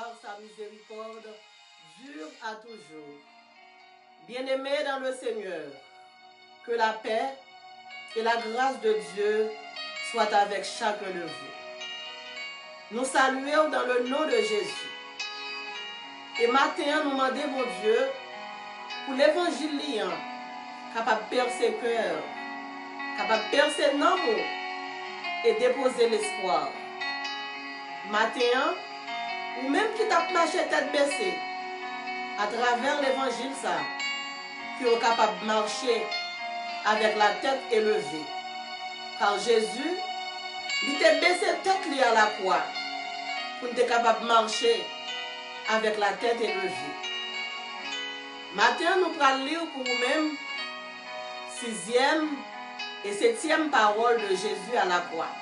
car sa miséricorde dure à toujours. Bien-aimés dans le Seigneur, que la paix et la grâce de Dieu soient avec chacun de vous. Nous saluons dans le nom de Jésus. Et maintenant, nous demandons, mon Dieu, pour l'évangile liant, capable de percer le cœur, capable de percer l'amour et déposer l'espoir. Maintenant, ou même qui t'a marché tête baissée, à travers l'évangile, ça, qui est capable de marcher avec la tête élevée. Car Jésus, il t'a baissé tête liée à la croix pour être capable de marcher avec la tête élevée. Maintenant, nous allons lire pour nous-mêmes 6e et 7e parole de Jésus à la croix.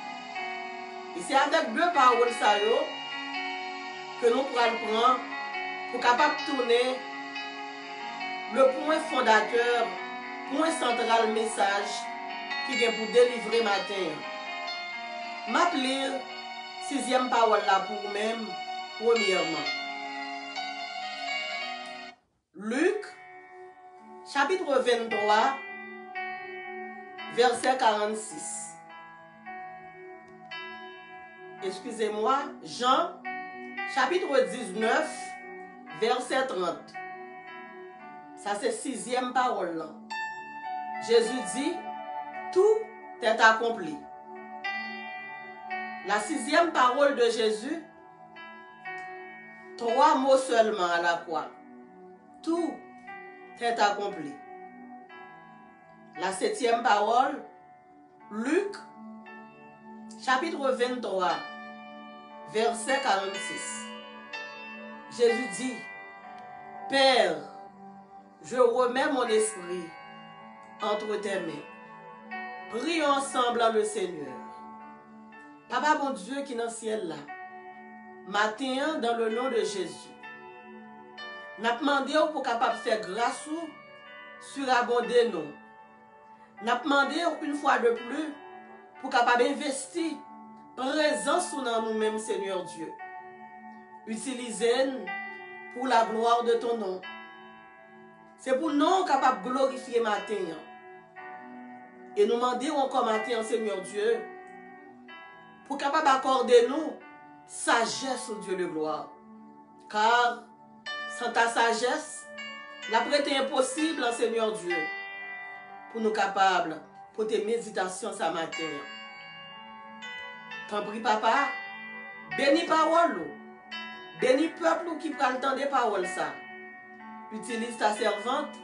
Et c'est avec deux paroles ça que nous pourrons prendre pour capable tourner le point fondateur, point central message qui est pour délivrer matin. M'appeler 6e parole là pour vous-même, premièrement. Luc, chapitre 23, verset 46. Excusez-moi, Jean, chapitre 19, verset 30. Ça, c'est 6e parole là. Jésus dit, tout est accompli. La 6e parole de Jésus, 3 mots seulement à la croix. Tout est accompli. La 7e parole, Luc, chapitre 23, verset 46. Jésus dit, Père, je remets mon esprit entre tes mains. Prions ensemble en le Seigneur. Papa bon Dieu qui est dans le ciel là, matin dans le nom de Jésus, nous avons demandé pour capable faire grâce sur abonder nous. Nous avons demandé une fois de plus pour capable investir présence dans nous-mêmes, Seigneur Dieu. Utilisez-nous pour la gloire de ton nom. C'est pour nous capables de glorifier matin. Et nous demandons encore matin, Seigneur Dieu, pour capable d'accorder nous sagesse au Dieu de gloire. Car sans ta sagesse, la prête est impossible, Seigneur Dieu, pour nous capables, pour tes méditations ce matin. T'en prie, papa, bénis parole, bénis peuple qui prend le temps des paroles ça. Utilise ta servante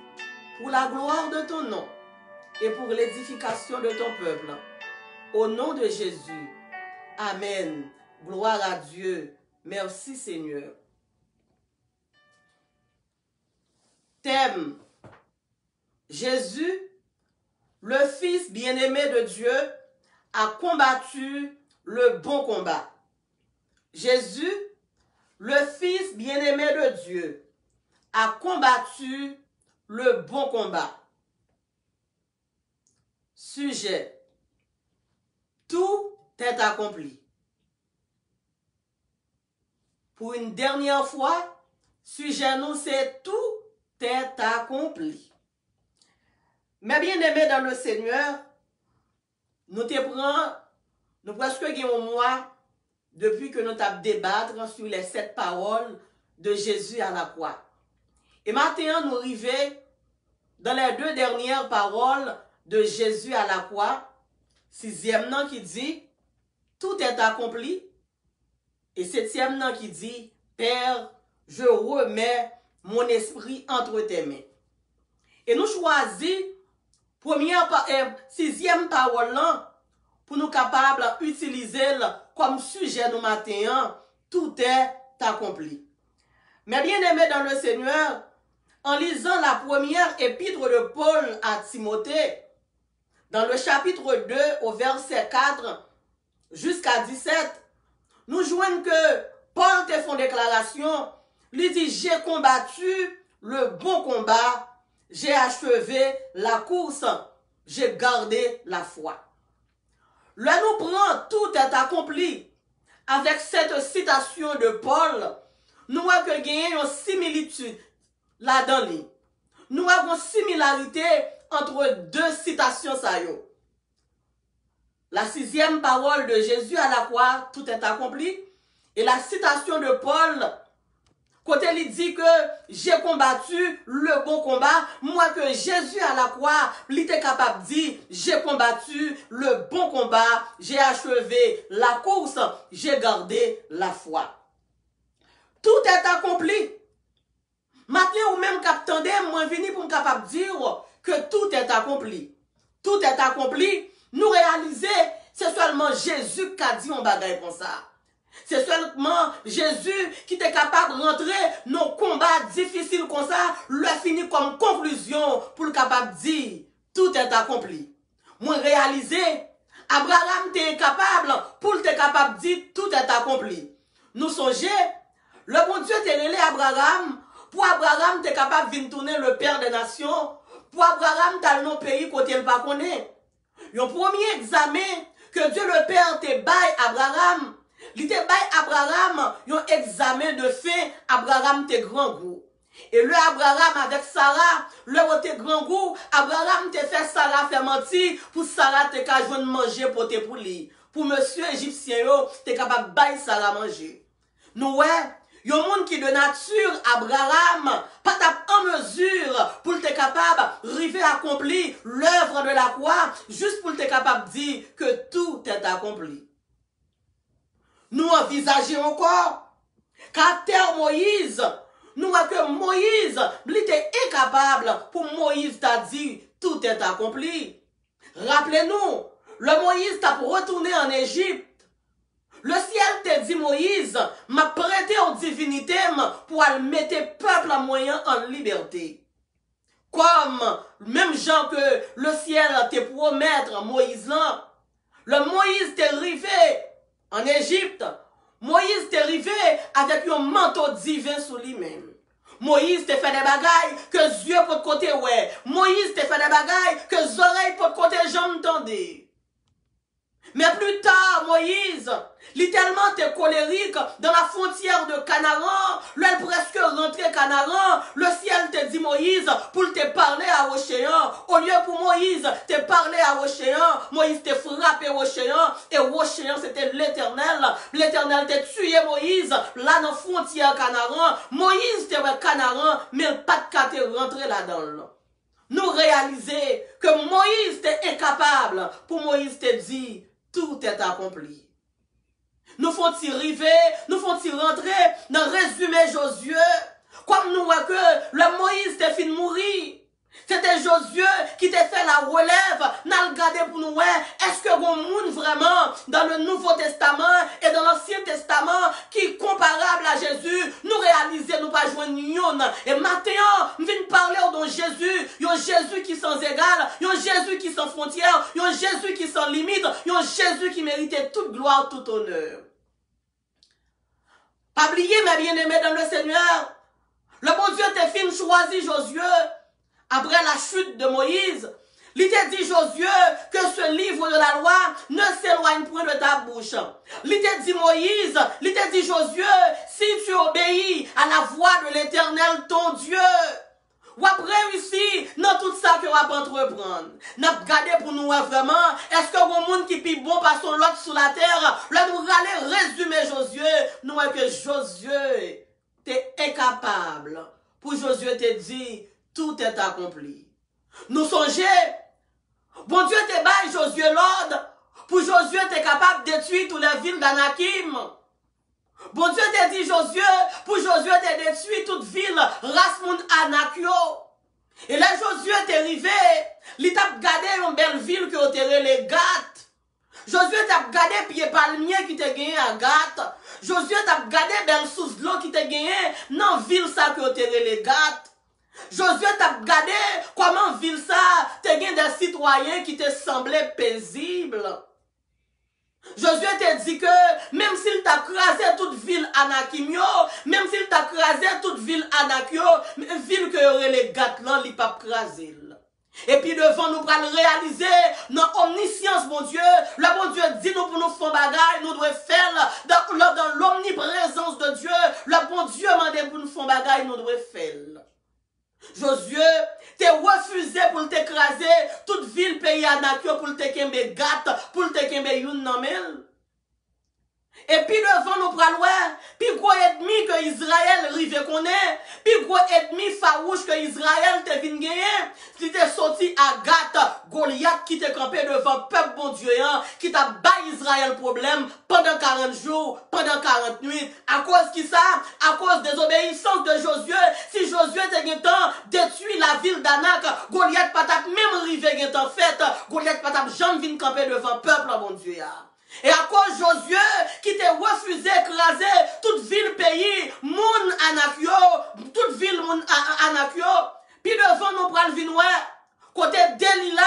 pour la gloire de ton nom et pour l'édification de ton peuple. Au nom de Jésus. Amen. Gloire à Dieu. Merci Seigneur. Thème. Jésus, le Fils bien-aimé de Dieu, a combattu le bon combat. Jésus, le Fils bien-aimé de Dieu, a combattu le bon combat. Sujet. Tout est accompli. Pour une dernière fois, sujet nous c'est tout est accompli. Mais bien aimés dans le Seigneur, nous presque un mois depuis que nous avons débattre sur les 7 paroles de Jésus à la croix. Et maintenant, nous arrivons dans les 2 dernières paroles de Jésus à la croix, 6e nom qui dit, tout est accompli, et 7e nom qui dit, Père, je remets mon esprit entre tes mains. Et nous choisissons 6e parole là, pour nous capables d'utiliser comme sujet nous matin, tout est accompli. Mais bien aimé dans le Seigneur, en lisant la première épître de Paul à Timothée, dans le chapitre 2 au verset 4 jusqu'à 17, nous joignons que Paul te fait une déclaration, lui dit, j'ai combattu le bon combat, j'ai achevé la course, j'ai gardé la foi. Là nous prenons tout est accompli. Avec cette citation de Paul, nous avons une similitude là-dedans. Nous avons une similarité entre deux citations. La 6e parole de Jésus à la croix, tout est accompli. Et la citation de Paul, côté il dit que j'ai combattu le bon combat. Moi que Jésus à la croix, il était capable de dire, j'ai combattu le bon combat, j'ai achevé la course, j'ai gardé la foi. Tout est accompli. Maintenant, ou même qu'attendez, moi venu pour me capable de dire que tout est accompli. Tout est accompli. Nous réaliser, c'est seulement Jésus qui a dit on bagaille comme ça. C'est seulement Jésus qui était capable de rentrer dans combats difficiles comme ça, le finir comme conclusion pour le capable de dire tout est accompli. Moi réaliser, Abraham était capable pour le capable de dire tout est accompli. Nous songeons, le bon Dieu était relé Abraham, pour Abraham était capable de venir tourner le père des nations, pour Abraham dans nos pays côté il pas connaît. Un premier examen que Dieu le Père te baille Abraham, il te baille Abraham, un examen de fait, Abraham te grand goût. Et le Abraham avec Sarah, le te grand goût, Abraham te fait Sarah faire mentir, pour Sarah te ka joindre manger pour te pour lui. Pour monsieur égyptien yo, te capable de bailler Sarah manger. Nous ouais, il y a un monde qui de nature, Abraham, pas en mesure pour être capable d'arriver à accomplir l'œuvre de la croix, juste pour être capable de dire que tout est accompli. Nous envisageons encore, caractère Moïse, nous voyons que Moïse, il était incapable pour Moïse t'a dit tout est accompli. Rappelez-nous, le Moïse t'a retourné en Égypte. Le ciel te dit Moïse, m'a prêté aux divinités pour mettre le peuple moyen en liberté. Comme même gens que le ciel te promettre Moïse là, le Moïse t'est arrivé en Égypte, Moïse t'est arrivé avec un manteau divin sous lui-même. Moïse te fait des bagailles que yeux pour de côté ouais. Moïse te fait des bagailles que les oreilles pour de côté jambes tendaient. Mais plus tard, Moïse, littéralement, t'es colérique dans la frontière de Canaan, là, presque rentré Canaan, le ciel te dit Moïse, pour te parler à l'océan, au lieu pour Moïse, te parler à l'océan, Moïse te frappé à l'océan, et l'océan c'était l'Éternel t'a tué Moïse, là, dans la frontière Canaan, Moïse te ouais Canaan, mais pas de cas te rentrer là-dedans. Nous réaliser que Moïse était incapable, pour Moïse te dit, tout est accompli. Nous faut-il arriver, nous faut-il rentrer dans le résumé Josué, comme nous voyons que le Moïse était fini de mourir. C'était Josué qui t'a fait la relève, n'a regardé pour nous, est-ce que vous monde vraiment dans le Nouveau Testament et dans l'Ancien Testament qui est comparable à Jésus, nous réaliser, nous pas joindre union. Et maintenant, nous venons parler de Jésus, un Jésus qui sans égal, un Jésus qui sans frontières, un Jésus qui sans limite, un Jésus qui méritait toute gloire, tout honneur. Pas oublier, mes bien-aimés dans le Seigneur, le bon Dieu t'a fait choisi Josué. Après la chute de Moïse, il t'a dit Josué que ce livre de la loi ne s'éloigne point de ta bouche. Il t'a dit Moïse, il t'a dit Josué, si tu obéis à la voix de l'Éternel ton Dieu, ou après réussi dans tout ça que va entreprendre. N'a regardé pour nous vraiment, est-ce que le monde qui est bon par son lot sur la terre, là nous allons résumer Josué, nous voyons que Josué t'es incapable. Pour Josué te dit, tout est accompli. Nous songeons, bon Dieu te baille Josué l'ordre, pour Josué t'es capable de détruire toutes les villes d'Anakim. Bon Dieu te dit Josué, pour Josué te détruire toute ville, Rasmoun Anakio. Et là Josué t'est arrivé, il t'a gardé une belle ville qui a terré les Gath. Josué t'a gardé pied palmier qui t'a gagné à Gath. Josué t'a gardé belle source de l'eau qui t'a gagné dans ville ça qui a terré les Gath. Josué t'a regardé comment ville ça, t'as gagné des citoyens qui te semblaient paisibles. Josué t'a dit que même s'il t'a crasé toute ville Anakimio, même s'il t'a crasé toute ville Anakio, ville que aurait les Gath là, il pas crasé. Et puis devant nous pour le réaliser, dans omniscience, mon Dieu, le bon Dieu dit nous pour nous faire bagaille, nous devons faire dans l'omniprésence de Dieu. Le bon Dieu m'a dit pour nous faire bagaille, nous devons faire. Josué, t'es refusé pour t'écraser toute ville, pays, Anakio, pour te kembe gat, pour te kembe youn namel. Et puis devant nous pral ouais, puis gros ennemi que Israël rive connaît, puis gros ennemi farouche que Israël te vin gagner, qui t'est sorti à Gat, Goliath qui t'est campé devant peuple bon Dieu, qui t'a bâti Israël problème pendant 40 jours, pendant 40 nuits, à cause qui ça? À cause des obéissances de Josué. Si Josué te temps détruit la ville d'Anak, Goliath patap même rive gen en fait, Goliath patap jamais vin camper devant peuple bon Dieu. Et à cause Josué qui t'a refusé d'écraser toute ville pays, moun Anakio, toute ville moun Anakio, puis devant nous pral vin ouais, côté Delila,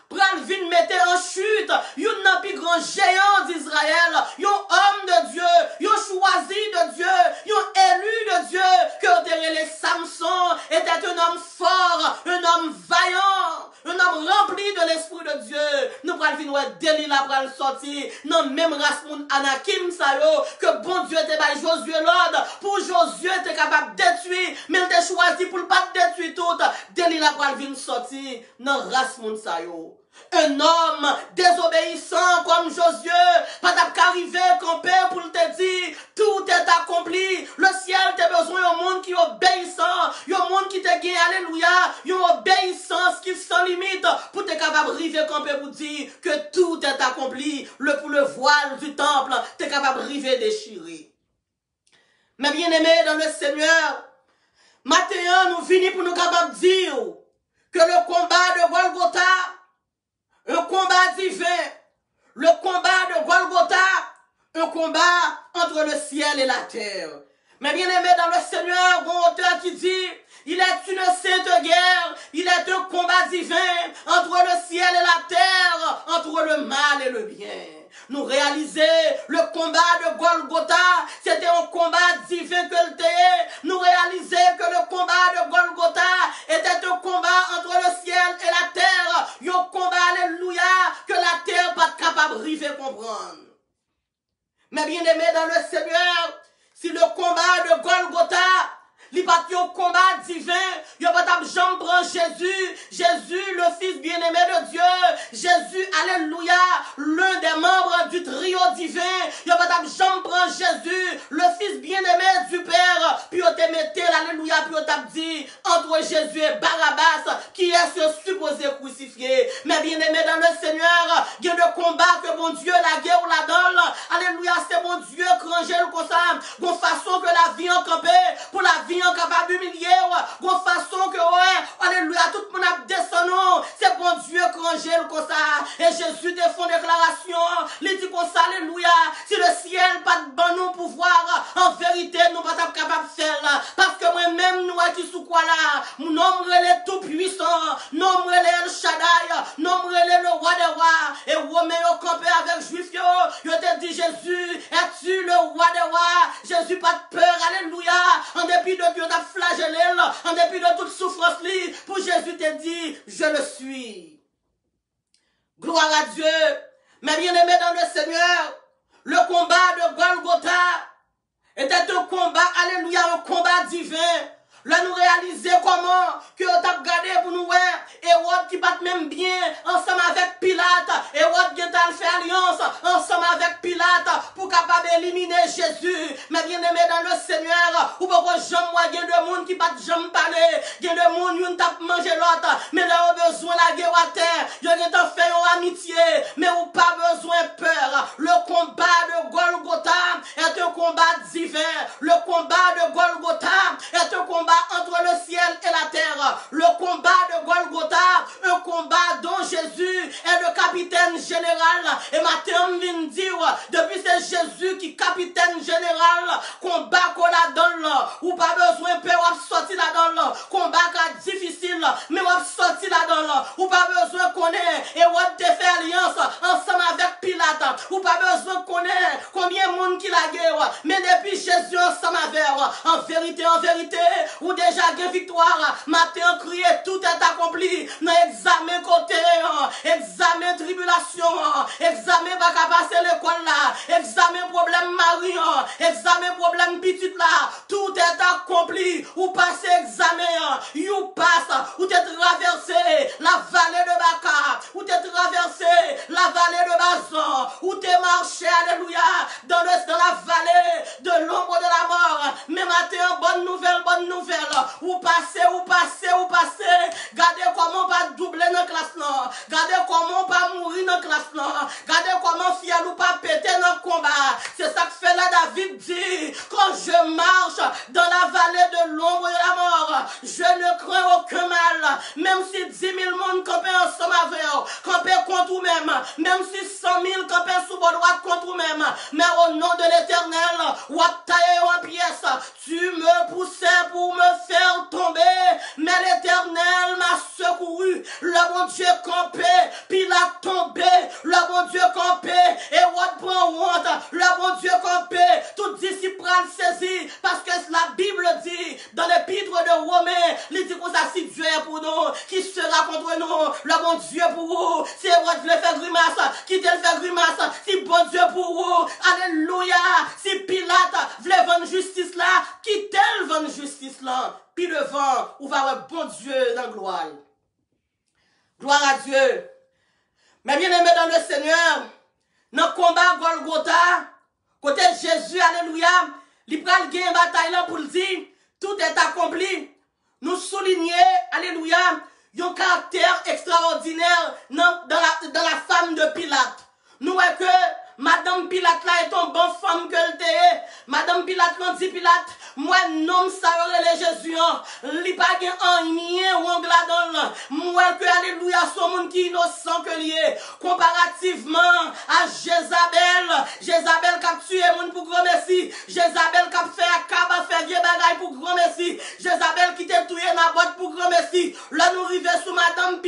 pral vin mette en chute, yon nan pi grand géant d'Israël, yon homme de Dieu, yon choisi de Dieu, yon élu de Dieu, que les Samson était un homme fort, un homme vaillant, un homme rempli de l'esprit de Dieu. Nous pral vin ouais Delila pral sorti, non même race moun Anakim sa yo, que bon Dieu te bay Josué l'ordre, pour Josué te capable de détruire, mais il te choisi pour pas détruire tout. Delila pral vin sorti, non race moun sa yo. Un homme désobéissant comme Josué, pas d'arriver camper pour te dire, tout est accompli. Le ciel t'a besoin d'un monde qui est obéissant, un monde qui te gagne, alléluia, une obéissance qui sans limite pour te capable d'arriver camper pour dire que tout est accompli. Pour le voile du temple, t'es capable d'arriver déchirer. Mais bien aimé dans le Seigneur, maintenant nous finissons pour nous capable de dire que le combat de Golgotha, un combat divin, le combat de Golgotha, un combat entre le ciel et la terre. Mais bien aimé dans le Seigneur, bon auteur qui dit, il est une sainte guerre, il est un combat divin entre le ciel et la terre, entre le mal et le bien. Nous réaliser le combat de Golgotha, c'était un combat divin que le était. Nous réaliser que le combat de Golgotha était un combat entre le ciel et la terre. Un combat, alléluia, que la terre pas capable de river comprendre. Mais bien aimé dans le Seigneur, si le combat de Golgotha, il n'y a pas de combat divin, il n'y a pas de jambe prend Jésus, Jésus le Fils bien-aimé de Dieu, Jésus, alléluia, l'un des membres du trio divin, il n'y a pas de jambe prend Jésus, le Fils bien-aimé du Père, puis on te mette l'alléluia, puis on t'a dit, entre Jésus et Barabbas, qui est ce supposé crucifié. Mais bien-aimé dans le Seigneur, il y a de combat que mon Dieu, la guerre ou la donne, alléluia, c'est mon Dieu, crangel comme ça, de façon que la vie en campé, pour la vie capable d'humilier, de façon que, ouais, alléluia, tout le monde a descendu, c'est bon Dieu crangel comme ça, et Jésus défend déclaration, il dit comme ça, alléluia, si le ciel pas de bon nous pouvoir, en vérité, nous pas capable de faire, parce que moi-même, nous, qui sous quoi là, mon nom est tout puissant, nom est le Shaddai, nom est le roi des rois, et Romain au campé avec Juif, yo te dit Jésus, es-tu le roi des rois, Jésus pas de peur, alléluia, en dépit de Dieu t'a flagellé, en dépit de toute souffrance, pour Jésus te dit, je le suis. Gloire à Dieu. Mais bien aimé dans le Seigneur, le combat de Golgotha était un combat, alléluia, un combat divin. Là, nous réaliser comment que t'as regardé pour nous voir, Hérode qui bat même bien ensemble avec Pilate, Hérode qui a fait alliance ensemble avec Pilate pour capable d'éliminer Jésus. Mais bien aimé dans le Seigneur, ou pourquoi j'aime moi, il y a des gens qui battent jamais parler, il y a des gens qui tapent manger l'autre, mais là, on a besoin de la guerre à terre, il y a des gens qui fait une amitié, mais on pas besoin de peur. Le combat de Golgotha est un combat divin. Le combat de Golgotha est un combat entre le ciel et la terre. Le combat de Golgotha, un combat dont Jésus est le capitaine général. Et maintenant, vient dire, depuis c'est Jésus qui capitaine général, combat qu'on a dans ou pas besoin de peur, ou sortir là-dedans, combat qui est difficile, mais ou sortir là-dedans, ou pas besoin qu'on ait, et ou te fait alliance ensemble avec Pilate. Pilate, ou pas besoin de connaître combien de monde qui la guerre, mais depuis Jésus ensemble avec, en vérité, ou déjà gain victoire, matin crié, tout est accompli, dans examen côté, examen tribulation, examen pas qu'à passer l'école là, examen problème mari, examen problème petite là, tout est accompli, ou passez examen, you passe, ou t'es traversé la vallée de Baca, ou t'es traversé la vallée de Bazan, ou t'es marché, alléluia, dans la vallée de l'ombre de la mort, mais matin, bonne nouvelle, ou passez, gardez comment pas doubler dans la classe là, gardez comment pas mourir dans la classe là, gardez comment fier ou pas péter dans le combat, c'est ça que fait là David dit, quand je marche dans la vallée de l'ombre de la mort, je ne crains aucun mal, même si 10 000 monde campent ensemble avec vous, campent contre vous-même, même si 100 000 campent sous vos droits contre vous-même, mais au nom de l'Éternel, ou à tailler en pièces, tu me poussais pour me faire tomber, mais l'Éternel m'a secouru, le bon Dieu campé, puis il a tombé, le bon Dieu campé, et what prend honte, le bon Dieu campé, tout disciple saisi, parce que la Bible dit, dans l'épître de Romains, il dit qu'on ça, si Dieu est pour nous, qui sera contre nous, le bon Dieu pour vous, si what le fait grimace, qui te le fait grimace, si bon Dieu pour vous, alléluia, si Pilate voulait vendre justice là, qui tel vendre justice là, puis devant, ou va avoir bon Dieu dans la gloire. Gloire à Dieu. Mais bien aimé dans le Seigneur, dans le combat Golgotha, côté Jésus, alléluia, il prend le gain bataille là pour le dire, tout est accompli. Nous souligner, alléluia, un caractère extraordinaire dans la femme de Pilate. Nous voyons que Madame Pilate là est une bonne femme que elle était. Madame Pilate l'on dit Pilate, moi non ça les Jésus, li pas un mien ou un gladon. Moi que alléluia son monde qui innocent que lié comparativement à Jézabel qui a tué monde pour grand merci, Jézabel qui a fait acaba fait vieux bagaille pour grand merci, Jézabel qui t'a tué dans boîte pour grand merci. Là nous arrivons sous Madame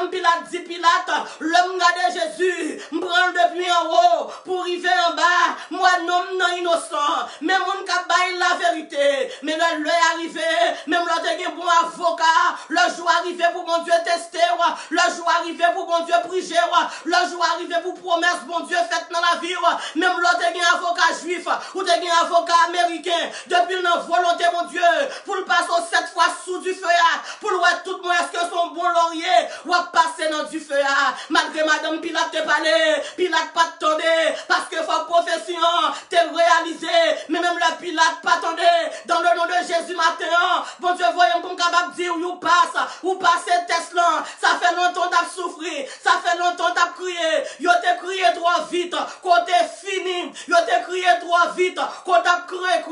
Pilate dit Pilate, l'homme regarde Jésus, m'prend depuis en haut pour arriver en bas, moi non innocent, mais mon cap bail la vérité, mais le est arrivé, même l'autre est un bon avocat, le jour arrivé pour mon Dieu tester, le jour arrivé pour mon Dieu prier, le jour arrivé pour promesse bon Dieu faite dans la vie, même l'autre est un avocat juif, ou un avocat américain, depuis la volonté mon Dieu, pour le passer 7 fois sous du feu, pour le voir tout le monde, est-ce que son bon laurier, ou passer dans du feu, malgré Madame Pilate te parler, Pilate pas tomber, parce que faut profession, t'es réalisé, mais même la Pilate pas tomber, dans le nom de Jésus matin, bon Dieu, voyons qu'on capable de dire, ou passe Tesla, ça fait longtemps t'as souffert, ça fait longtemps t'as crié, yo t'es crié trop vite, quand t'es fini, yo t'es crié trop vite, quand t'as crié,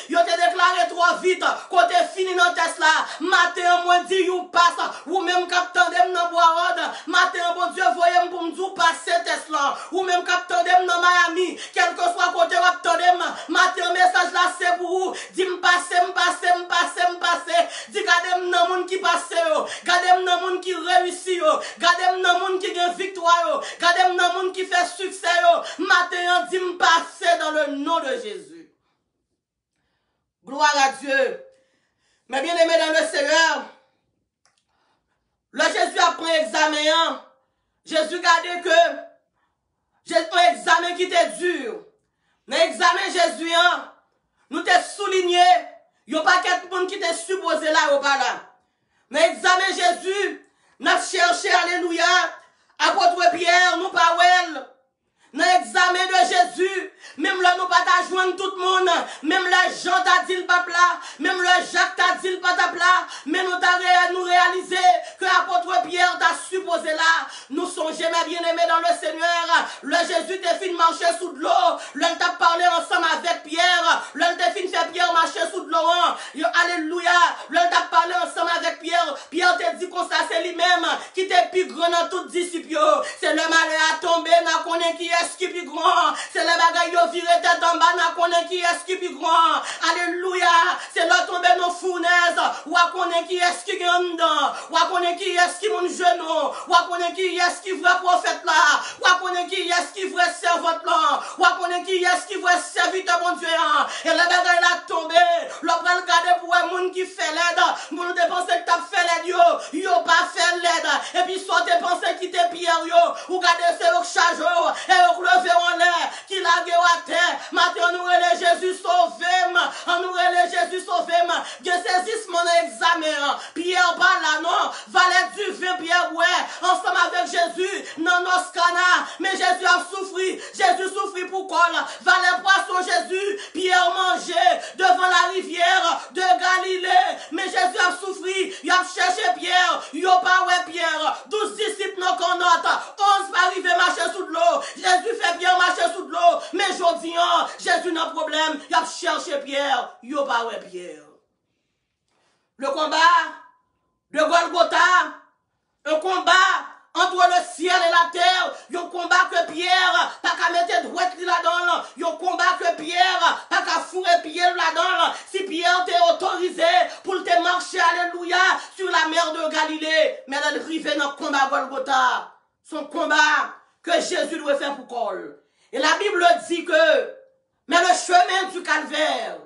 yo t'es déclaré trop vite, quand t'es fini dans Tesla, matin, moi dit, you passe, ou même captain dem dans Bois-Rod, matin, bon Dieu, voyons pour me dire, passer Tesla, ou même captain dem dans Miami, quel que soit côté captain dem, matin, message là, c'est pour vous, dis m'passer, dis gardez dans monde qui passe, gardez dans monde qui réussit, gardez dans monde qui gagne victoire, gardez dans monde qui fait succès, matin, dis m'passer dans le nom de Jésus. Gloire à Dieu. Mais bien aimé dans le Seigneur, le Jésus a pris un examen. Jésus gardait que j'ai un examen qui était dur. Dans l'examen Jésus, nous t'ai souligné, il n'y a pas quelqu'un qui t'est supposé là ou pas là. Dans l'examen Jésus, nous avons cherché, alléluia, apôtre Pierre, nous pas well. Dans l'examen de Jésus, même là nous pas joindre tout le monde, même là Jean t'a dit le pape là, même là Jacques t'a dit le pape là, mais nous réaliser que l'apôtre Pierre t'a supposé là, nous sommes jamais bien aimés dans le Seigneur, le Jésus t'a fait marcher sous de l'eau, l'un t'a parlé ensemble avec Pierre, l'un t'a fait faire Pierre marcher sous de l'eau, alléluia, l'un t'a parlé ensemble avec Pierre, Pierre t'a dit qu'on ça c'est lui-même, qui était plus grand dans tout disciple, c'est le malheur à tomber, n'a connaît qui est qui plus grand, c'est le bagaille yo viré tête en bas, n'a connaît qui est qui plus grand, alléluia, c'est là tomber nos fournaises, ou à connaître qui est-ce qui est en dedans, ou à connaître qui est-ce qui est mon genou, ou à connaître qui est-ce qui est vrai prophète là, ou à connaître qui est-ce qui est vrai servante là, ou à connaître qui est-ce qui est vrai serviteur mon Dieu, et le bagage là tombé, l'on va le garder pour un monde qui fait l'aide, pour nous dépenser que t'as fait l'aide, yo pas fait l'aide, et puis soit dépenser qui t'es pierre, ou garder ce charge, et on lever en l'air, qui l'a à terre, maintenant nous relève Jésus sauvé, nous relève Jésus sauvé, bien saisissement dans l'examen, Pierre pas là, non, valet du vin, Pierre, ouais, ensemble avec Jésus, non, nos canards, mais Jésus a souffert pour quoi, valet poisson, Jésus, Pierre mangeait devant la rivière de Galilée, mais Jésus a souffert, il a cherché Pierre, il a pas ouais Pierre, 12 disciples non qu'on note, 11 pas arriver marcher sous de l'eau, Jésus fait bien marcher sous de l'eau, mais aujourd'hui, Jésus n'a problème, il a cherché Pierre, il a pas ouais Pierre. Le combat de Golgotha, un combat entre le ciel et la terre, un combat que Pierre pas qu'à mettre droite là-dedans, un combat que Pierre pas qu'à fourrer Pierre là-dedans. Si Pierre t'est autorisé pour te marcher, alléluia, sur la mer de Galilée, mais elle arrive dans le combat Golgotha, son combat que Jésus doit faire pour Col. Et la Bible dit que, mais le chemin du calvaire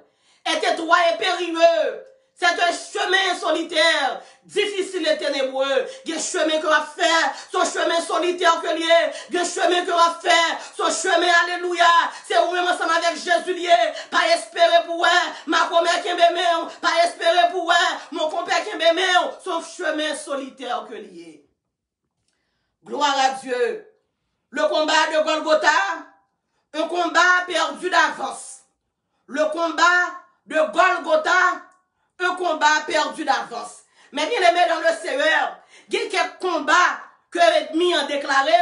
est étroit et périlleux. C'est un chemin solitaire, difficile et ténébreux. Il y a un chemin qu'on va faire, son chemin solitaire que lié. Il y a un chemin qu'on va faire, son chemin, alléluia. C'est où même ensemble avec Jésus lié. Pas espérer pour elle, ma commère qui m'aime, pas espérer pour elle, mon compère qui m'aime, son chemin solitaire que lié. Gloire à Dieu. Le combat de Golgotha, un combat perdu d'avance. Le combat de Golgotha, un combat perdu d'avance. Mais bien aimé dans le Seigneur, il y a quelques combats que l'ennemi a déclaré,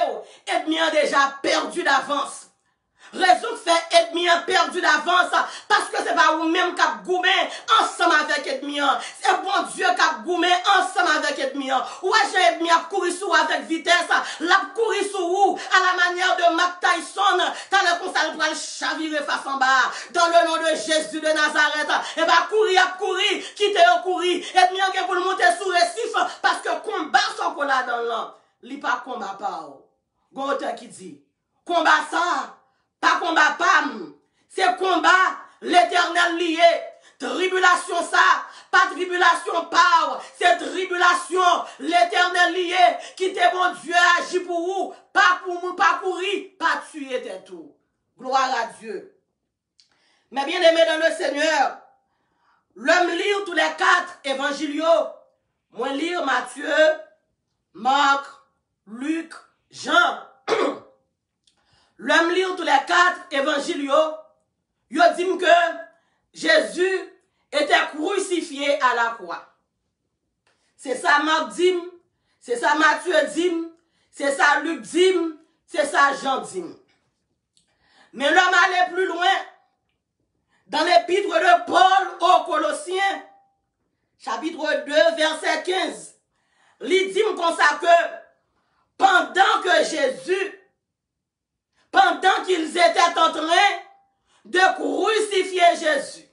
l'ennemi a déjà perdu d'avance. Raison que fait ennemi a perdu d'avance, parce que c'est pas vous-même qui a goumé ensemble avec l'ennemi. C'est bon Dieu qui a goumé ensemble avec l'ennemi. Ouais, j'ai l'ennemi a couru sur avec vitesse, l'a couru sur vous, à la manière de Mike Tyson, quand le conseil pour le chavirer face en bas, dans le nom de Jésus de Nazareth, et bah courir, quitter au courir, l'ennemi a pour le monter sous récif, parce que combat son qu'on a dans l'an, il pas combat pas. Gonte qui dit, combat ça, pas combat pam, c'est combat l'éternel lié. Tribulation ça, pas tribulation par, c'est tribulation l'éternel lié. Qui te bon Dieu agit pour vous, pas pour vous, pas courir, pas tuer tes tout. Gloire à Dieu. Mais bien aimé dans le Seigneur, l'homme lire tous les 4 évangiles. Moi lire Matthieu, Marc, Luc, Jean. L'homme lire tous les 4 évangiles, yo dit que Jésus était crucifié à la croix. C'est ça Marc dit, c'est ça Matthieu dit, c'est ça Luc dit, c'est ça Jean dit. Mais l'homme allait plus loin. Dans l'épître de Paul aux Colossiens, chapitre 2, verset 15, il dit comme ça que pendant que Jésus, pendant qu'ils étaient en train de crucifier Jésus,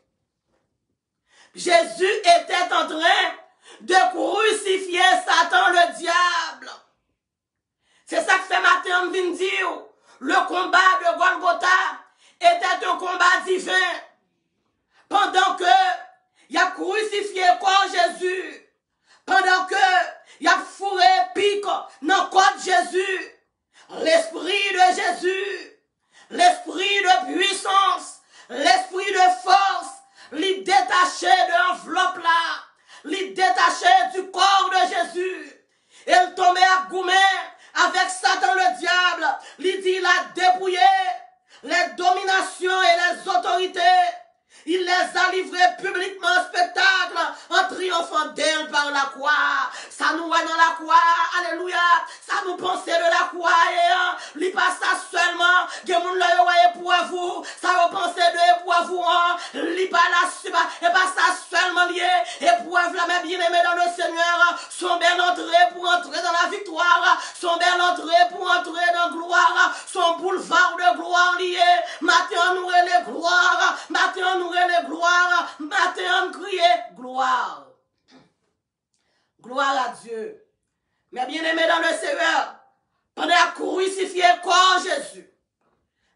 Jésus était en train de crucifier Satan le diable. C'est ça que fait matin, on vient dire, le combat de Golgotha était un combat divin. Pendant que il a crucifié corps Jésus, pendant que il a fourré pique dans corps Jésus, l'esprit de Jésus, l'esprit de puissance, l'esprit de force, les détaché de l'enveloppe là, les détaché du corps de Jésus. Il tombait à Goumé avec Satan le diable. Il dit il a dépouillé les dominations et les autorités. Il les a livrés publiquement au spectacle en triomphant d'elle par la croix. Ça nous voit dans la croix, alléluia. Ça nous pensait de la croix. Il pas ça seulement. Que moun la voyez pour vous. Ça vous pensez de pour vous. Il pas là, et pas ça seulement lié. Épreuve la même bien-aimé dans le Seigneur. Son belle entrée pour entrer dans la victoire. Son belle entrée pour entrer dans la gloire. Son boulevard de gloire lié. Matin nous les gloires. Matin nous les gloires, matin on crie gloire. Gloire à Dieu. Mais bien-aimés dans le Seigneur, pendant à crucifier corps Jésus,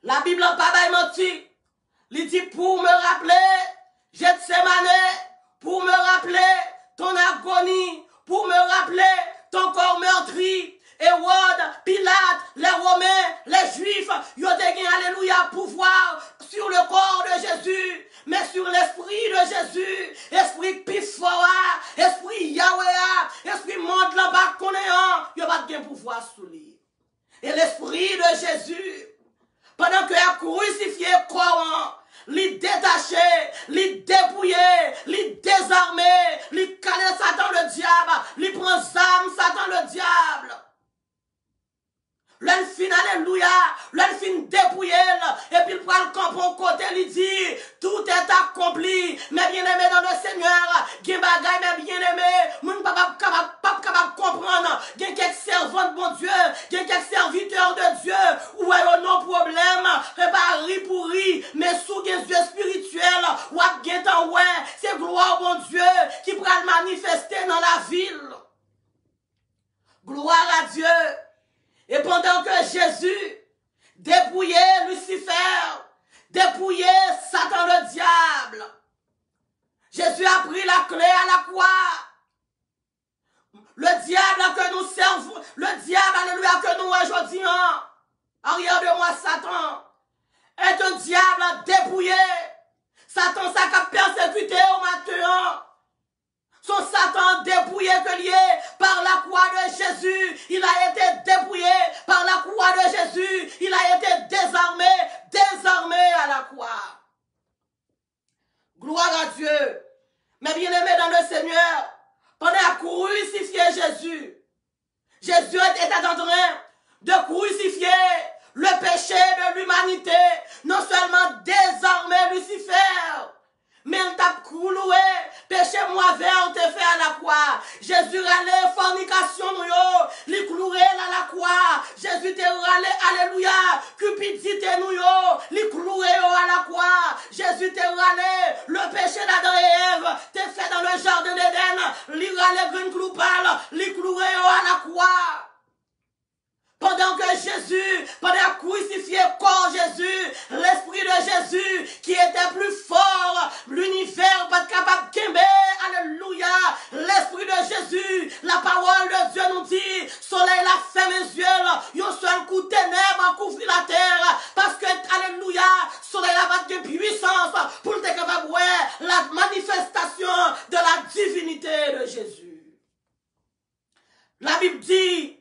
la Bible n'a pas menti. Il dit pour me rappeler, Gethsemane, pour me rappeler ton agonie, pour me rappeler ton corps meurtri. Hérode, Pilate, les Romains, les Juifs, ils ont gagné, alléluia, pouvoir sur le corps de Jésus, mais sur l'esprit de Jésus, esprit Pifoa, esprit Yahweh, esprit monde là-bas connaissant, il n'y a pas de pouvoir sur lui. Et l'esprit de Jésus, pendant qu'il a crucifié le corps, les détaché, les dépouillé, les désarmé, les calé Satan le diable, les prend âme Satan le diable. L'un fin, alléluia, l'un fin dépouillé, et puis il prend le camp au côté, il dit, tout est accompli, mais bien aimé dans le Seigneur, gen bagay, mais bien aimé, moun pas capable comprendre, gen quelques servants de bon Dieu, gen quelques serviteurs de Dieu, ou ayons nos problèmes, et pas ri pour ri, mais sous gen Dieu spirituel, ou ap gen tan ouais, c'est gloire bon Dieu, qui prend le manifester dans la ville. Gloire à Dieu. Et pendant que Jésus dépouillait Lucifer, dépouillait Satan le diable, Jésus a pris la clé à la croix. Le diable que nous servons, le diable, alléluia, que nous aujourd'hui, arrière de moi, Satan, est un diable dépouillé. Satan, ça a persécuté au matin. Son Satan dépouillé que lié par la croix de Jésus. Il a été dépouillé par la croix de Jésus. Il a été désarmé à la croix. Gloire à Dieu. Mais bien aimé dans le Seigneur, pendant à crucifier Jésus, Jésus était en train de crucifier le péché de l'humanité. Non seulement désarmer Lucifer, mais il t'a cloué, péché moi vert te fait à la croix. Jésus râlait fornication nous yo, li cloué à la croix. Jésus te râlé, alléluia, cupidité nous yo, li cloué à la croix. Jésus te râlé, le péché d'Adam et Ève, te fait dans le jardin d'Éden, li râlé green cloupal, li cloué à la croix. Pendant que Jésus, pendant crucifié corps Jésus, l'esprit de Jésus qui était plus fort, l'univers pas capable de kembe, alléluia, l'esprit de Jésus, la parole de Dieu nous dit, soleil la ferme les yeux, un seul coup de ténèbres couvrir la terre, parce que, alléluia, soleil la pas de puissance pour être capable de voir la manifestation de la divinité de Jésus. La Bible dit,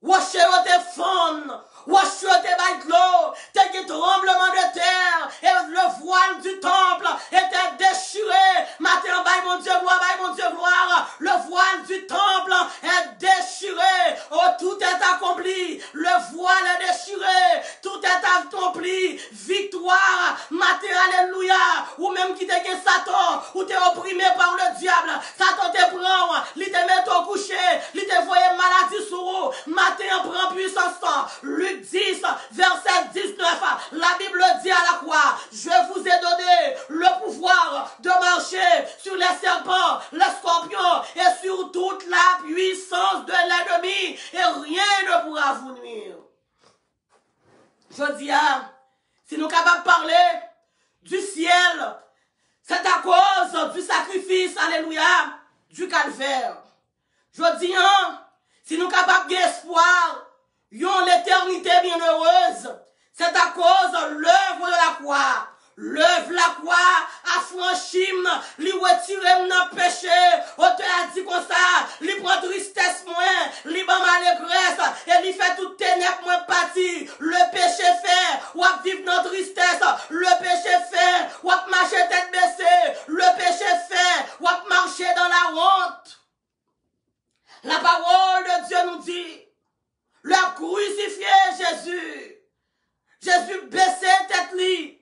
Washe te fond, washe te baitlo, te qui tremblement de terre, et le voile du temple était déchiré. Matin, baille mon Dieu gloire, le voile du temple est déchiré. Oh, tout est accompli, le voile est déchiré, tout est accompli. Victoire, matin, alléluia, ou même qui te gagne Satan, ou t'es opprimé par le diable, Satan te prend, il te met au coucher, il te voyait maladie sur vous. Matin prend puissance. Luc 10, verset 19. La Bible dit à la croix, je vous ai donné le pouvoir de marcher sur les serpents, les scorpions et sur toute la puissance de l'ennemi et rien ne pourra vous nuire. Je dis, si nous sommes capables de parler du ciel, c'est à cause du sacrifice, alléluia, du calvaire. Je dis, si nous sommes capables d'espoir, l'éternité bienheureuse, c'est à cause de l'œuvre de la croix. L'œuvre de la croix a franchi, lui retiré mon péché. Auteur a dit comme ça, lui prend tristesse moins, lui prend malégresse, et lui fait toute ténèbres moins partie. Le péché fait, ou à vivre dans tristesse. Le péché fait, ou à marcher tête baissée. Le péché fait, ou à marcher dans la honte. La parole de Dieu nous dit, le crucifié Jésus. Jésus baissait tête li.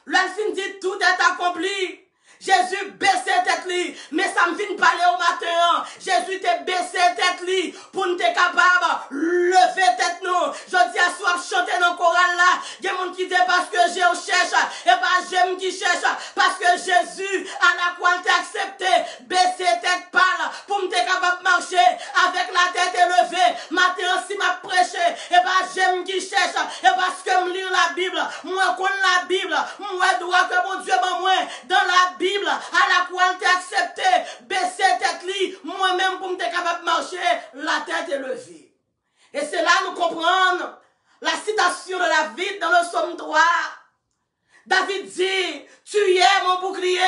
L'enfin dit tout est accompli. Jésus baissait tête li. Mais ça me vient parler au matin. Jésus te baissé tête li pour nous être capable lever tête nous. Je dis à soi chanter dans le choral là. Il y a des gens qui disent parce que je cherche et pas j'aime qui cherche. Parce que Jésus à la croix t'a accepté. Baisser tête pâle pour nous être capable de marcher. comprendre la citation de David dans le psaume 3. David dit, tu es mon bouclier,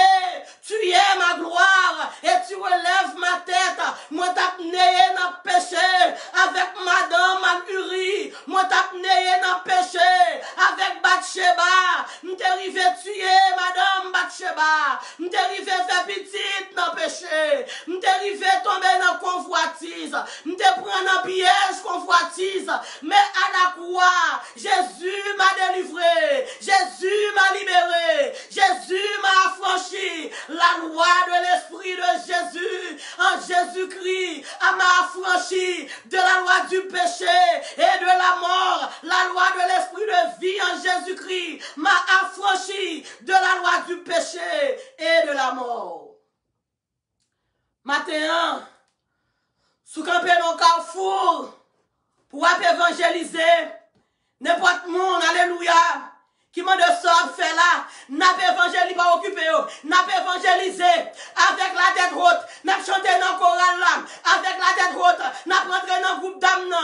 tu es ma gloire, et tu relèves ma tête. Moi t'as né dans péché avec madame Uri. Moi t'as né dans péché avec Bathsheba. M'te rivé tuer madame Bathsheba. M'te rivé faire petite dans péché. M'te rivé tomber dans convoitise. M'te prendre dans piège convoitise. Mais à la croix, Jésus m'a délivré. Jésus m'a libéré. Jésus m'a affranchi. La loi de l'Esprit de Jésus en Jésus-Christ m'a affranchi de la loi du péché et de la mort. La loi de l'Esprit de vie en Jésus-Christ m'a affranchi de la loi du péché et de la mort. Matin, sous campé dans le carrefour pour évangéliser n'importe monde, alléluia. Qui m'a de ça fait là, n'a pas évangélisé, pas occupé, n'a pas évangélisé avec la tête haute, n'a chanté dans le choral là, avec la tête haute, n'a rentré dans le groupe d'âmes,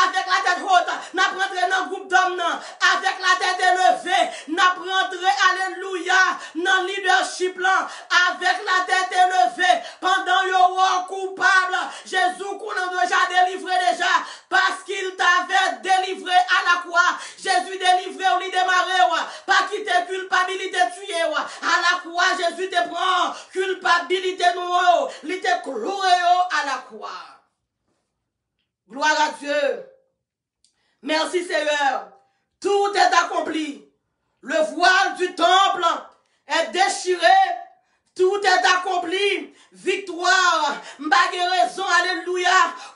avec la tête haute, n'a rentré dans le groupe d'âmes, avec la tête élevée, n'a rentré, alléluia, dans le leadership là, avec la tête élevée, pendant le coupable, Jésus qu'on a déjà délivré déjà, parce qu'il t'avait délivré à la croix, Jésus délivré au lit démarré, pas quitter culpabilité tuer à la croix Jésus te prend culpabilité nous il te cloué à la croix. Gloire à Dieu. Merci Seigneur. Tout est accompli. Le voile du temple est déchiré. Tout est accompli. Victoire. M'bagé raison, alléluia,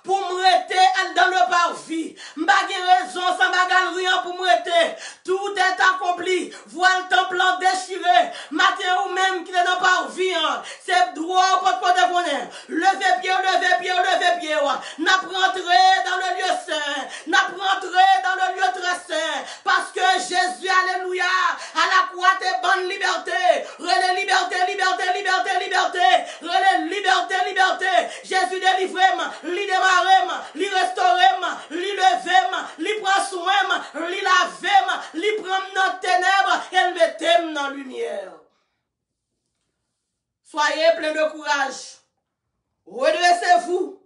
pour m'arrêter dans le parvis. M'bagé raison, ça m'agal rien pour m'arrêter. Tout est accompli. Voile temple déchiré. Matin ou même qui est dans le parvis. C'est droit pour te connaître. Levez pied, levez pied, levez pied. N'a rentré dans le lieu saint. N'a rentré dans le lieu très saint. Parce que Jésus, alléluia, à la croix, t'es bonne liberté. Relais liberté, liberté, liberté, liberté. Relais liberté, liberté. Jésus délivre-moi, li démarre-moi, li restaure-moi, li leve-moi, li prend soin-moi, li lave-moi, li prend dans ténèbres et le mettez dans la lumière. Soyez plein de courage. Redressez-vous.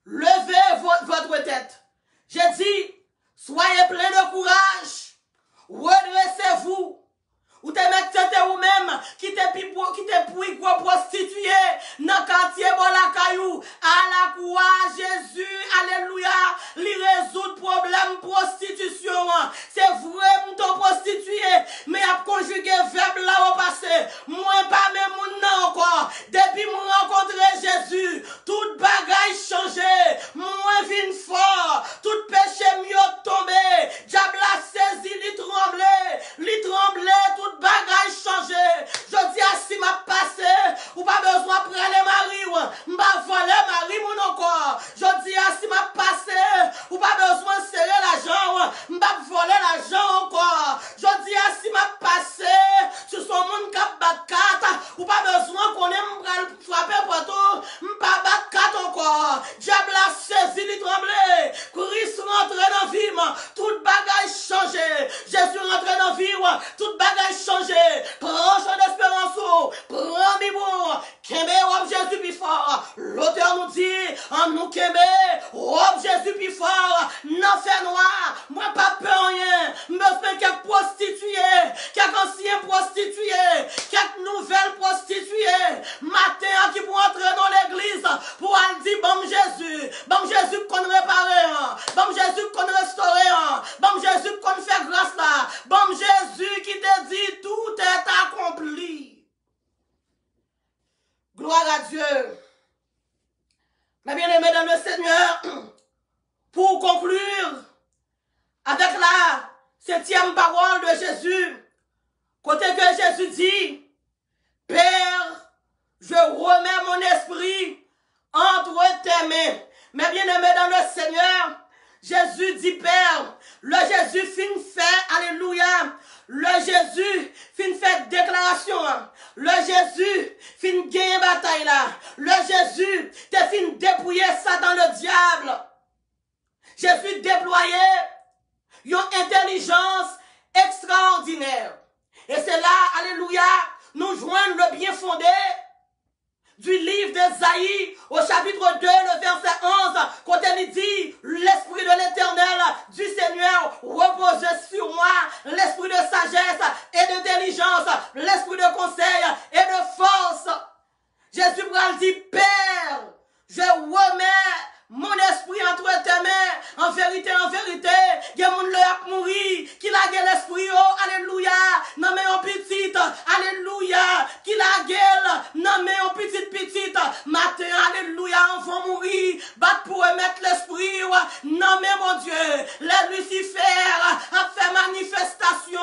Levez votre tête. J'ai dit, soyez plein de courage. Redressez-vous. Ou te mettez vous-même qui te puis prostitué dans le quartier Bolakayou. À la croix, Jésus, alléluia, lui résout le problème prostitution. C'est vrai, ton prostitué, mais a conjugué verbe là au passé. Moi, pas même mon encore. Depuis moi rencontrer Jésus, toute bagaille changé. Moi, vin fort. Tout péché mieux tombé. Diable a saisi, lui tremblé, tout bagage changé. Je dis à si m'a passé, ou pas besoin de prendre les maris, m'a volé mari mon encore. Je dis à si m'a passé, ou pas besoin de serrer l'argent, m'a volé l'argent encore. Je dis à si m'a passé, sur son monde cap bat 4, ou pas besoin qu'on aime frapper pour tout, m'a bat 4 encore. Diable a saisi, il tremblé. Christ rentre dans la vie, tout bagage changé. Jésus rentre dans la vie, tout bagage changé. Prends son espérance, prends Bibou, Kembe, Rob Jésus plus fort. L'auteur nous dit, en nous Kembe, Rob Jésus plus fort. Non fait noir, moi pas peur rien. Me fait quelques prostituées, quelques anciens prostituées, quelques nouvelles prostituées. Matin qui vont entrer dans l'église pour aller dire, bon Jésus qu'on répare, bon Jésus qu'on restaure, bon Jésus qu'on fait grâce là, bon Jésus qui te dit tout est accompli. Gloire à Dieu. Mes bien-aimés dans le Seigneur, pour conclure avec la 7e parole de Jésus, côté que Jésus dit, Père, je remets mon esprit entre tes mains. Mes bien-aimés dans le Seigneur, Jésus dit, Père, le Jésus fin fait, alléluia, le Jésus fin fait déclaration, le Jésus fin gagner bataille là, le Jésus te fin dépouiller Satan le diable. Jésus déployait une intelligence extraordinaire. Et c'est là, alléluia, nous joignons le bien fondé du livre d'Ésaïe au chapitre 2, le verset 11, quand il dit, l'Esprit de l'Éternel, du Seigneur, repose sur moi, l'Esprit de sagesse et d'intelligence, l'Esprit de conseil et de force. Jésus dit, Père, je remets mon esprit entre tes mains, en vérité, il y a mon le a mouri, qu'il a gueule l'esprit, oh, alléluia, non mais en petite, alléluia, qu'il a gueule, non mais en petite, matin, alléluia, enfant mourir, bat pour remettre l'esprit, non mais mon Dieu, les Lucifer a fait manifestation,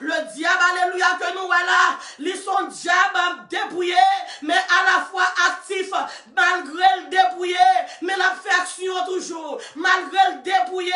le diable, alléluia, que nous voilà, ils sont diable dépouillé, mais à la fois actif, malgré le dépouillé, mais la action toujours, malgré le dépouillé,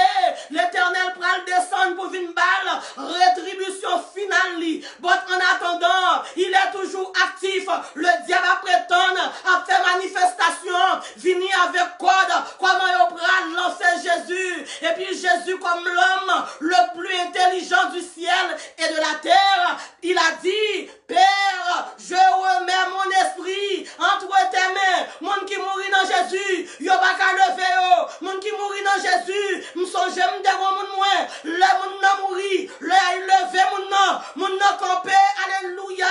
l'Éternel prend le descendre pour une balle, rétribution finale. Bon, en attendant, il est toujours actif. Le diable prétend à faire manifestation, venir avec code, comment il prend lancer Jésus. Et puis Jésus, comme l'homme le plus intelligent du ciel et de la terre, il a dit, Père, je remets mon esprit entre tes mains. Mon qui mourit dans Jésus, il n'y a pas qu'à lever. Mon qui mourit dans Jésus, m'songe m'devant mon moins, le mon nan mourit, le levé mon nan campé, alléluia,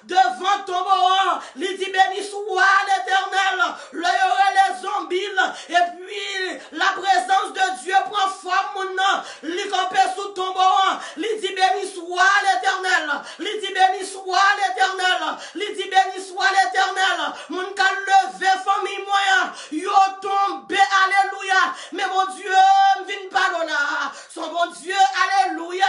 devant ton boran, il dit béni soit l'Éternel, le y'aurait les zombies, et puis la présence de Dieu prend forme mon nan, il campé sous ton boran, il dit béni soit l'Éternel, il dit béni soit l'Éternel, il dit béni soit l'Éternel, mon ka levé famille moyen, yo tombé, alléluia, mais mon Dieu, me vient pas là, son bon Dieu, alléluia,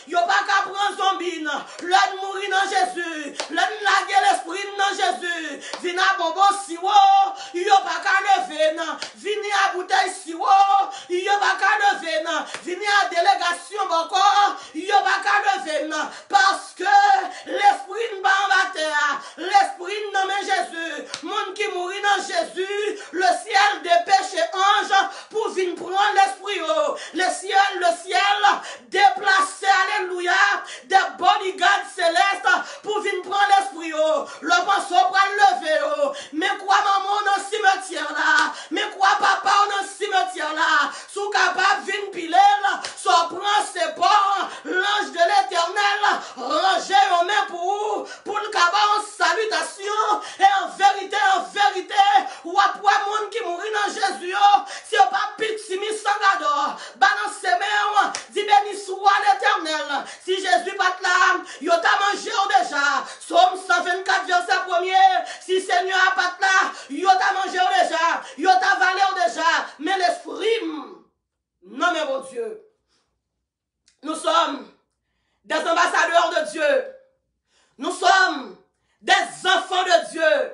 yo pas qu'à prendre zombie, l'homme mourit dans Jésus, l'homme lague l'esprit dans Jésus, vient à bonbon siwo, yo pas qu'à lever, vient à bouteille siwo, yo pas qu'à lever, vient à délégation encore, yo pas qu'à lever, parce que l'esprit ne va en terre, l'esprit nomme Jésus, monde qui mourit dans Jésus, le ciel dépêche ange pour venir prendre l'esprit, le ciel déplacé, alléluia, des bodyguards célestes pour venir prendre l'esprit, le pinceau pour lever, mais quoi maman dans le cimetière là, mais quoi papa dans le cimetière là, sous capable venir piler, soit prendre ses bords, l'ange de l'Éternel, ranger aux mains pour le cabas en salutation, et en vérité, ou après monde qui mourit dans Jésus, si on pas pitié, sangado, balance ses mains, dit béni soit l'Éternel. Si Jésus pas là, il t'a mangé déjà. Somme 124, verset 1er. Si Seigneur a pas là, il t'a mangé déjà, il t'a valé déjà. Mais l'esprit, non mais mon Dieu, nous sommes des ambassadeurs de Dieu. Nous sommes des enfants de Dieu.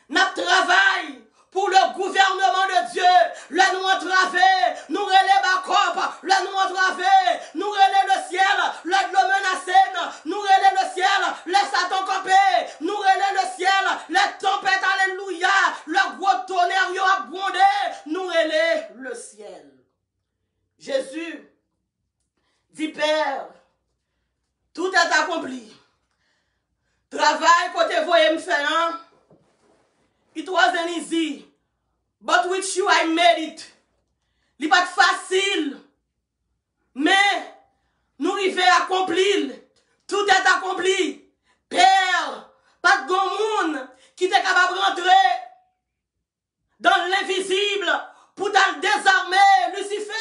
Notre travail pour le gouvernement de Dieu, le nous entravé, nous relève à cop, le nous entravé, nous relève le ciel, le menacé, nous relève le ciel, le Satan campé, nous relève le ciel, les tempêtes, alléluia, le gros tonnerre y a bondé, nous relève le ciel. Jésus dit, Père, tout est accompli. Travail côté voyez me faire, it wasn't easy, but with you I made it. Il n'est pas facile, mais nous arrivons à accomplir. Tout est accompli. Père, pas de grand monde qui est capable de rentrer dans l'invisible pour désarmer Lucifer.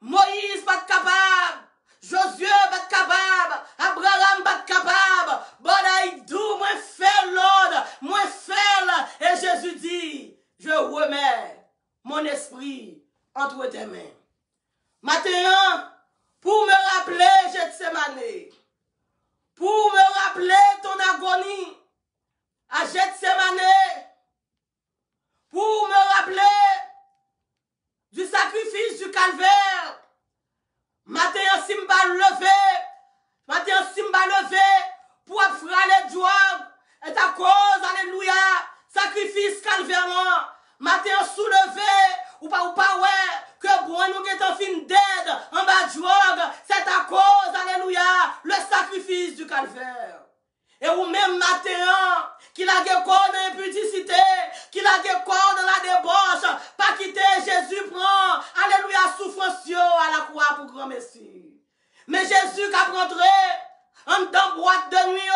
Moïse pas capable. Josué pas capable, Abraham pas capable, but I do, moi faire l'ordre, moi faire, et Jésus dit, je remets mon esprit entre tes mains. Maintenant, pour me rappeler Gethsémane, pour me rappeler ton agonie à Gethsémane, pour me rappeler du sacrifice du calvaire, matin si m'ba levé, matin si m'ba levé pour frâler les joie et ta cause, alléluia, sacrifice calvaire, matin soulevé ou pas ouais, que bon nous Mais Jésus qui a rentré en dedans boîte de nuit,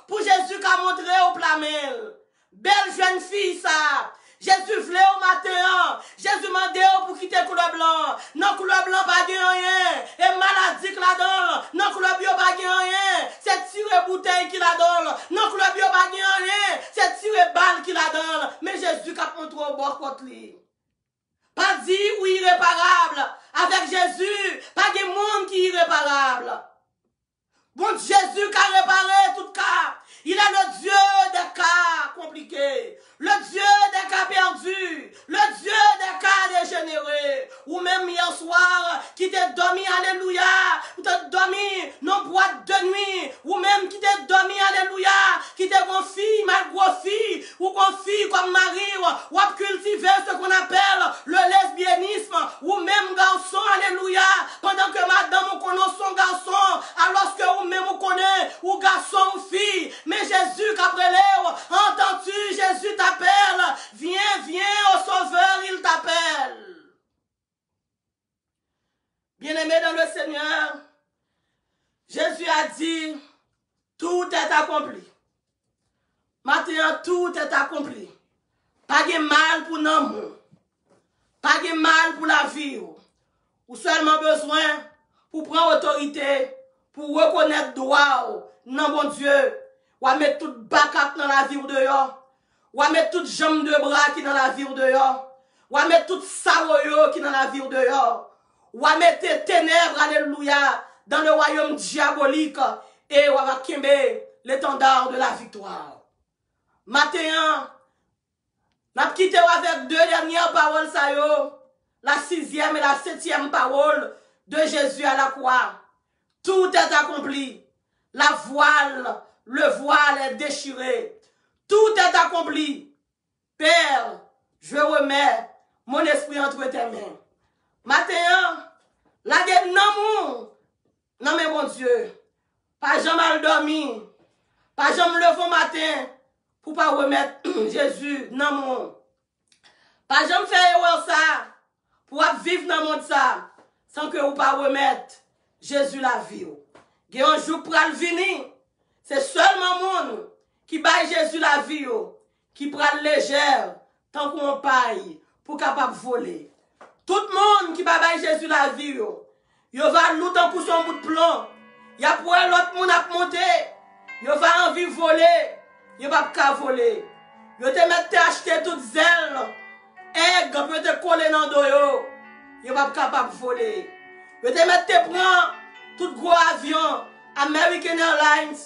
pour Jésus qui a montré au plamel. Belle jeune fille, ça. Jésus voulait au matin. Jésus m'a dit pour quitter couleur blanc. Non, couleur blanc, pas de rien. Et maladie qu'il a dans. Non, couleur bio, pas de rien. C'est tirer bouteille qu'il a dans. Non, couleur bio, pas de rien. C'est tirer balle qu'il a dans. Mais Jésus qui a montré au bord contre lui. Pas dit ou irréparable. Avec Jésus, pas de monde qui est irréparable. Bon, Jésus qui a réparé tout cas. Il est le Dieu des cas compliqués. Le Dieu des cas perdus. Le Dieu des cas dégénérés. Ou même hier soir, qui t'a dormi, alléluia. Ou t'a dormi, non boîte de nuit. Ou même qui t'a dormi, alléluia. Qui t'a gon fille, mal gros fille. Ou gon fille comme mari. Ou a cultivé ce qu'on appelle le lesbianisme. Ou même garçon, alléluia. Pendant que madame, on connaît son garçon. Alors que ou même on connaît, ou garçon ou fille. Mais Jésus, qu'après l'air, entends-tu, Jésus t'appelle. Viens, viens au Sauveur, il t'appelle. Bien-aimé dans le Seigneur, Jésus a dit, tout est accompli. Maintenant, tout est accompli. Pas de mal pour l'amour. Pas de mal pour la vie. Ou seulement besoin pour prendre autorité, pour reconnaître droit. Non, mon Dieu. Ou à mettre toute bacaque dans la vie ou dehors. Ou à mettre toute jambe de bras qui dans la vie ou dehors. Ou à mettre toute saroyo qui dans la vie ou dehors. Ou à mettre ténèbres, alléluia, dans le royaume diabolique. Et ou à kembe l'étendard de la victoire. Matin, n'a quitté avec deux dernières paroles, ça yo. La 6e et la 7e parole de Jésus à la croix. Tout est accompli. La voile, le voile est déchiré. Tout est accompli. Père, je remets mon esprit entre tes mains. Matin, la gueule non, non mais bon Dieu, pas jamais mal dormi, pas jamais me lever au matin pour pas remettre Jésus non mon. Pas jamais faire ça pour vivre dans le monde ça sans que vous pas remettre Jésus la vie. Il y a un jour pour le venir. C'est seulement monde qui baille Jésus la vie, qui prend légère, tant qu'on paye, pour capable voler. Tout le monde qui baille Jésus la vie, il va louter pour son bout de plomb. Il y a pour l'autre monde à monter. Il va envie voler. Il va pas voler. Il te mettre acheter toute zèle. Aigle peut te coller dans le dos. Il va pas capable voler. Il te mettre te prendre tout gros avion. American Airlines.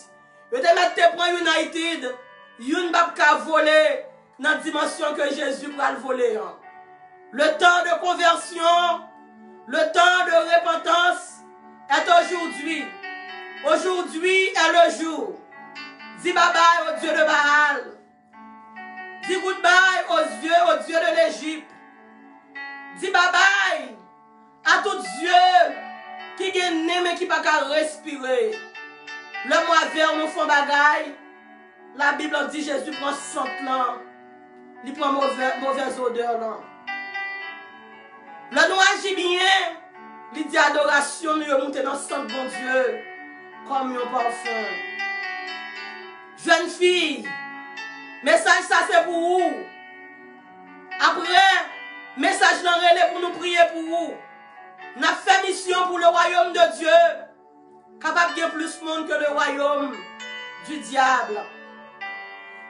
Je te mets te prendre United. Yon ne pas voler dans la dimension que Jésus va le voler. Le temps de conversion, le temps de repentance est aujourd'hui. Aujourd'hui est le jour. Dis bye bye au Dieu de Baal. Dis goodbye au Dieu de l'Égypte. Dis bye bye à tout Dieu qui est né mais qui ne peut pas respirer. Le mois vert nous font bagaille. La Bible dit Jésus prend sang là. Il prend mauvaise odeur là. Le nous agit bien. Il dit adoration nous monter dans le sang de bon Dieu. Comme un parfum. Jeune fille. Message ça c'est pour vous. Après, message dans relais pour nous prier pour vous. Nous avons fait mission pour le royaume de Dieu. Capable de plus de monde que le royaume du diable.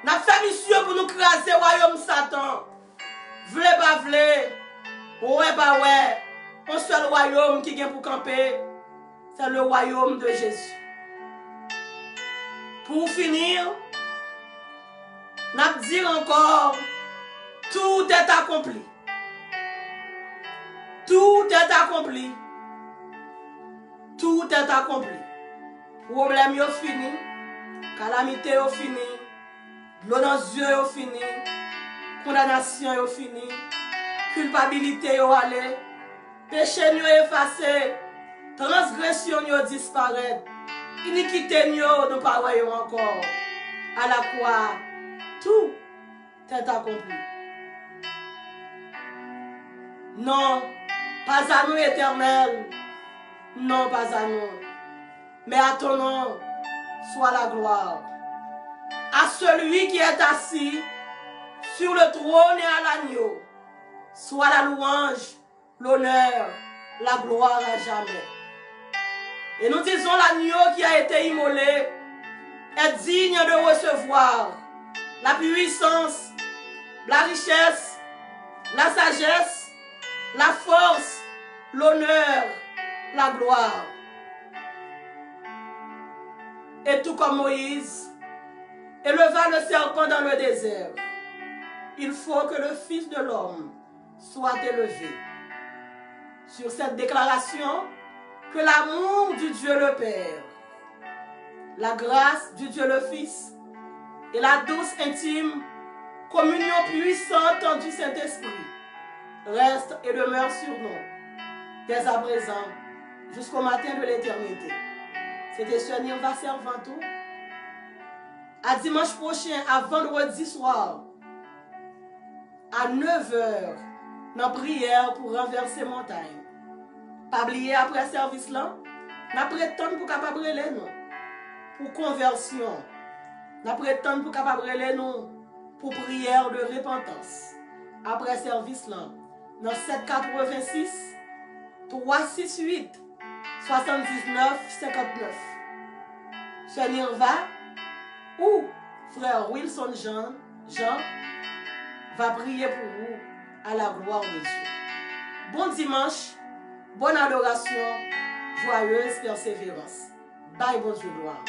Nous avons fait mission pour nous craser le royaume Satan. Vle pas vle. Ouais pas ouais. Un seul royaume qui vient pour camper. C'est le royaume de Jésus. Pour finir, nous dire encore, tout est accompli. Tout est accompli. Tout est accompli. Problème est fini. Calamité est fini. L'eau dans les yeux est fini. Condamnation est fini. Culpabilité est allée. Péché est effacé. Transgression est disparaît. Iniquité est nous pas encore. À la croix, tout est accompli. Non, pas à nous éternel. Non, pas à nous. mais à ton nom soit la gloire. À celui qui est assis sur le trône et à l'agneau, soit la louange, l'honneur, la gloire à jamais. Et nous disons l'agneau qui a été immolé est digne de recevoir la puissance, la richesse, la sagesse, la force, l'honneur, la gloire. Et tout comme Moïse éleva le serpent dans le désert, il faut que le Fils de l'homme soit élevé. Sur cette déclaration, que l'amour du Dieu le Père, la grâce du Dieu le Fils et la douce intime communion puissante du Saint-Esprit reste et demeure sur nous, dès à présent, jusqu'au matin de l'éternité. C'était Sœur Nirva Servanto. À dimanche prochain, à vendredi soir, à 9h, dans prière pour renverser montagne. Pas oublier après service là, n'a prétendre pour capable les nous pour conversion. N'a prétendre pour capable les nous pour prière de repentance. Après service là, dans 786 368 79 59. Sœur Nirva ou frère Wilson Jean va prier pour vous à la gloire de Dieu. Bon dimanche. Bonne adoration, joyeuse persévérance. Bye, bon Dieu, gloire.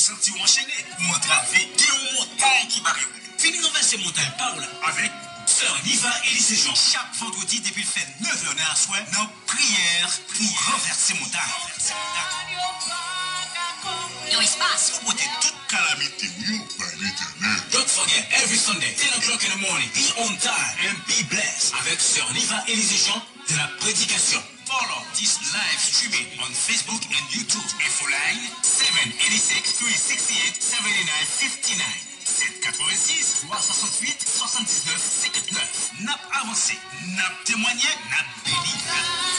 senti ou enchaîné, ou entravé, il y a une montagne qui barre. Fini renverser montagne par là, avec Sœur Niva et Lycée Jean. Chaque vendredi, depuis le fait 9h à soir, dans prière pour renverser montagne. Yo espace. Pour botter toute calamité, by l'éternel. Don't forget, every Sunday, 10 o'clock in the morning, be on time and be blessed. Avec Sœur Niva et Lycée Jean de la prédication. Follow this live streaming on Facebook and YouTube. Info line 786 368 7959. 786 368 79 59. Nap avancé, nap témoigné, nap béni.